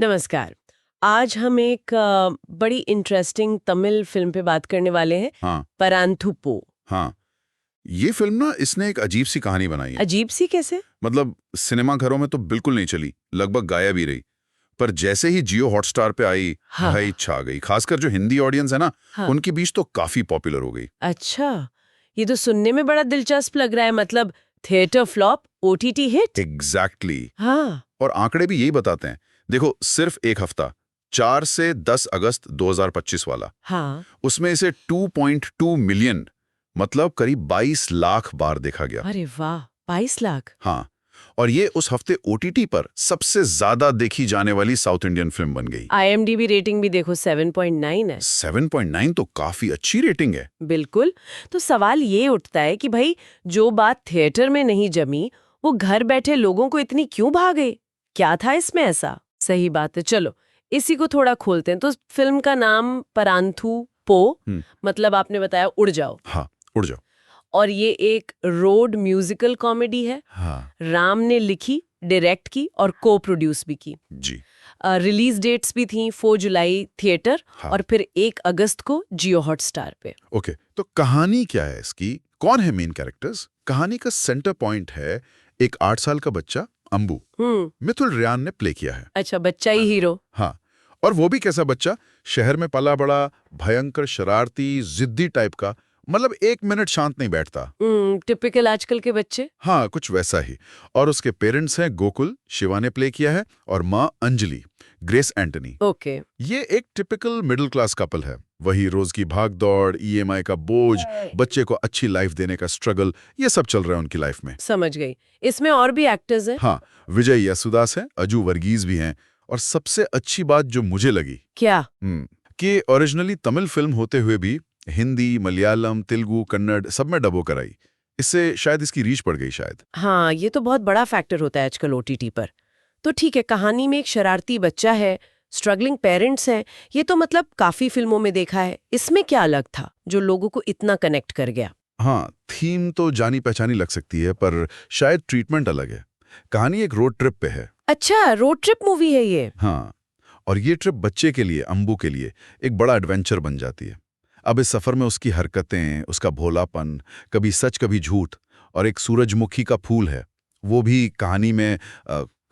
नमस्कार। आज हम एक बड़ी इंटरेस्टिंग तमिल फिल्म पे बात करने वाले हैं। हाँ परांथुपो। हाँ। ये फिल्म ना इसने एक अजीब सी कहानी बनाई है। अजीब सी कैसे? मतलब सिनेमा घरों में तो बिल्कुल नहीं चली, लगभग गायब ही रही। पर जैसे ही जियो हॉटस्टार पे आई, हाँ भाई छा गई। खासकर जो हिंदी ऑडियंस है ना, हाँ। उनके बीच तो काफी पॉपुलर हो गई। अच्छा, ये तो सुनने में बड़ा दिलचस्प लग रहा है। मतलब theatre flop, OTT hit. Exactly हाँ। और आंकड़े भी यही बताते हैं। देखो, सिर्फ एक हफ्ता, 4 से 10 अगस्त 2025 वाला, हाँ। उसमें इसे 2.2 मिलियन, मतलब करीब 22 लाख बार देखा गया। अरे वाह, 22 लाख। हाँ, और ये उस हफ्ते ओटीटी पर सबसे ज्यादा देखी जाने वाली साउथ इंडियन फिल्म बन गई। आईएमडीबी रेटिंग भी देखो 7.9 है। 7.9 तो काफी अच्छी रेटिंग है। बिल्कुल। तो सवाल ये उठता है कि भाई, जो बात थिएटर में नहीं जमी, वो घर बैठे लोगों को इतनी क्यों भा गई? क्या था इसमें ऐसा? सही बात है। चलो इसी को थोड़ा खोलते हैं। तो फिल्म का नाम परांथु पो, मतलब आपने बताया उड़ जाओ। हाँ, उड़ जाओ। और ये एक रोड म्यूजिकल कॉमेडी है। हाँ राम ने लिखी, डायरेक्ट की और को प्रोड्यूस भी की। जी। रिलीज डेट्स भी थी 4 जुलाई थिएटर, हाँ। और फिर 1 अगस्त को जियो हॉटस्टार पे। ओके, तो कहानी क्या है इसकी? कौन है मेन कैरेक्टर्स? कहानी का सेंटर पॉइंट है एक 8 साल का बच्चा अंबु। मिथुल रियान ने प्ले किया है। अच्छा, बच्चा ही हीरो। हाँ, और वो भी कैसा बच्चा? शहर में पला बड़ा, भयंकर शरारती, जिद्दी टाइप का। मतलब 1 मिनट शांत नहीं बैठता। टिपिकल आजकल के बच्चे। हाँ, कुछ वैसा ही। और उसके पेरेंट्स हैं गोकुल, शिवा ने प्ले किया है, और माँ अंजलि, ग्रेस एंटनी। ओके। ये एक टिपिकल मिडिल क्लास कपल है। वही रोज की भाग दौड़, ईएमआई का बोझ, बच्चे को अच्छी लाइफ देने का स्ट्रगल, ये सब चल रहा है उनकी लाइफ में। समझ गई। इसमें और भी एक्टर्स हैं? हाँ, विजय यसुदास है, अजू वर्गीज भी हैं। और सबसे अच्छी बात जो मुझे लगी, क्या? कि ओरिजिनली तमिल फिल्म होते हुए भी हिंदी, मलयालम, तेलुगु, कन्नड़ सब में डब होकर आई। इससे शायद इसकी रीच पड़ गई शायद। हाँ, ये तो बहुत बड़ा फैक्टर होता है आजकल ओटीटी पर। तो ठीक है, कहानी में एक शरारती बच्चा है, स्ट्रगलिंग पेरेंट्स हैं, ये तो मतलब काफी फिल्मों में देखा है। इसमें क्या अलग था जो लोगों को इतना कनेक्ट कर गया? हाँ, थीम तो जानी पहचानी लग सकती है, पर शायद ट्रीटमेंट अलग है। कहानी एक रोड ट्रिप पे है। अच्छा, रोड ट्रिप मूवी है ये? हाँ, और ये ट्रिप बच्चे के लिए, अंबू के लिए, एक बड़ा एडवेंचर बन जाती है। अब इस सफर में उसकी हरकतें, उसका भोलापन, कभी सच कभी झूठ, और एक सूरजमुखी का फूल है, वो भी कहानी में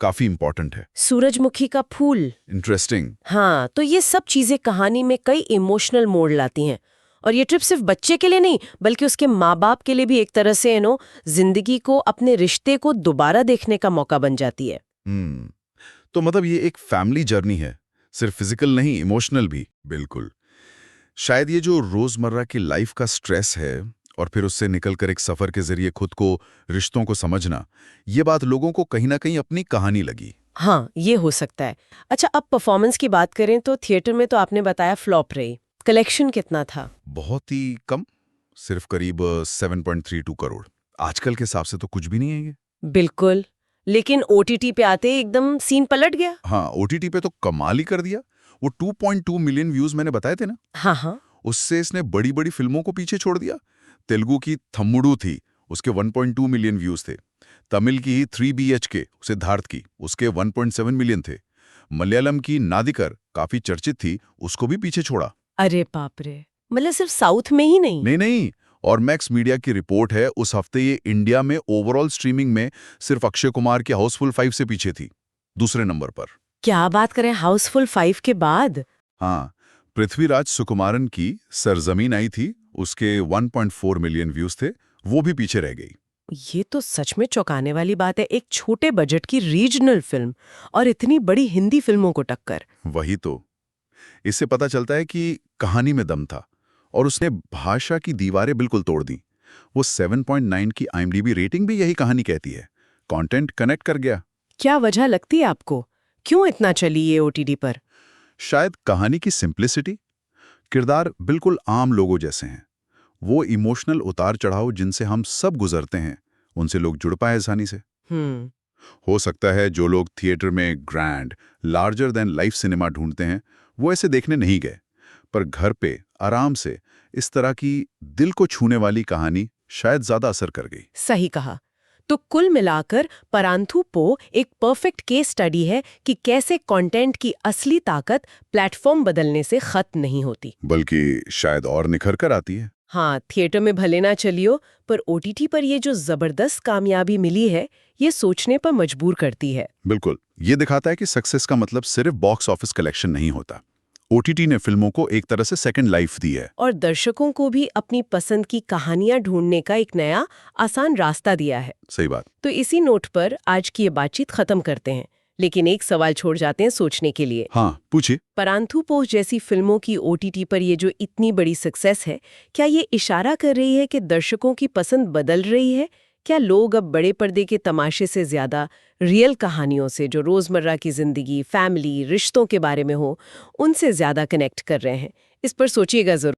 काफी इंपॉर्टेंट है। सूरजमुखी का फूल। इंटरेस्टिंग। हाँ, तो ये सब चीजें कहानी में कई इमोशनल मोड़ लाती हैं। और ये ट्रिप सिर्फ बच्चे के लिए नहीं, बल्कि उसके माँ बाप के लिए भी एक तरह से जिंदगी को, अपने रिश्ते को दोबारा देखने का मौका बन जाती है। तो मतलब ये एक फैमिली जर्नी है, सिर्फ फिजिकल नहीं, इमोशनल भी। बिल्कुल। शायद ये जो रोजमर्रा की लाइफ का स्ट्रेस है, और फिर उससे निकलकर एक सफर के जरिए खुद को, रिश्तों को समझना, ये बात लोगों को कहीं ना कहीं अपनी कहानी लगी। हाँ, ये हो सकता है। अच्छा, अब परफॉर्मेंस की बात करें तो थिएटर में तो आपने बताया फ्लॉप रही। कलेक्शन कितना था? बहुत ही कम, सिर्फ करीब 7.32 करोड़। आजकल के हिसाब से तो कुछ भी नहीं है ये। बिल्कुल। लेकिन ओटीटी पे आते ही एकदम सीन पलट गया। हाँ, ओटीटी पे तो कमाल ही कर दिया। वो 2.2 मिलियन व्यूज मैंने बताए थे ना, हाँ हाँ। उससे इसने बड़ी बड़ी फिल्मों को पीछे छोड़ दिया। तेलुगु की थम्मुडु थी, उसके 1.2 मिलियन व्यूज थे। तमिल की ही 3 BHK सिद्धार्थ की, उसके 1.7 मिलियन थे। मलयालम की नादिकर काफी चर्चित थी, उसको भी पीछे छोड़ा। अरे बाप रे, मतलब सिर्फ साउथ में ही नहीं? नहीं नहीं, और मैक्स मीडिया की रिपोर्ट है, उस हफ्ते ये इंडिया में ओवरऑल स्ट्रीमिंग में सिर्फ अक्षय कुमार के हाउसफुल 5 से पीछे थी, दूसरे नंबर पर। क्या बात करें, हाउसफुल 5 के बाद? हाँ, पृथ्वीराज सुकुमारन की सरजमीन आई थी, उसके 1.4 मिलियन व्यूज थे, वो भी पीछे रह गई। ये तो सच में चौंकाने वाली बात है। एक छोटे बजट की रीजनल फिल्म और इतनी बड़ी हिंदी फिल्मों को टक्कर। वही तो। इससे पता चलता है कि कहानी में दम था, और उसने भाषा की दीवारें बिल्कुल तोड़ दी। वो 7.9 की IMDb रेटिंग भी यही कहानी कहती है। कंटेंट कनेक्ट कर गया। क्या वजह लगती है आपको, क्यों इतना चली ये ओटीटी पर? शायद कहानी की सिंप्लिसिटी, किरदार बिल्कुल आम लोगों जैसे हैं। वो इमोशनल उतार चढ़ाव जिनसे हम सब गुजरते हैं, उनसे लोग जुड़ पाए आसानी से। हम्म। हो सकता है जो लोग थिएटर में grand, larger than life cinema ढूंढते हैं, वो ऐसे देखने नहीं गए, पर घर पे आराम से इस तरह की दिल को छूने वाली कहानी शायद ज्यादा असर कर गई। सही कहा। तो कुल मिलाकर परांथुपो एक परफेक्ट केस स्टडी है कि कैसे कंटेंट की असली ताकत प्लेटफॉर्म बदलने से खत्म नहीं होती, बल्कि शायद और निखर कर आती है। हाँ, थिएटर में भले ना चलियो, पर ओटीटी पर ये जो जबरदस्त कामयाबी मिली है, ये सोचने पर मजबूर करती है। बिल्कुल, ये दिखाता है कि सक्सेस का मतलब सिर्फ बॉक्स ऑफिस कलेक्शन नहीं होता। ओटीटी ने फिल्मों को एक तरह से सेकंड लाइफ दी है। और दर्शकों को भी अपनी पसंद की कहानियां ढूंढने का एक नया आसान रास्ता दिया है। सही बात। तो इसी नोट पर आज की ये बातचीत खत्म करते हैं, लेकिन एक सवाल छोड़ जाते हैं सोचने के लिए। हाँ, पूछिए। परांथुपो जैसी फिल्मों की ओटीटी पर ये जो इतनी बड़ी सक्सेस है, क्या ये इशारा कर रही है कि दर्शकों की पसंद बदल रही है? क्या लोग अब बड़े पर्दे के तमाशे से ज्यादा रियल कहानियों से, जो रोजमर्रा की जिंदगी, फैमिली, रिश्तों के बारे में हो, उनसे ज्यादा कनेक्ट कर रहे हैं? इस पर सोचिएगा जरूर।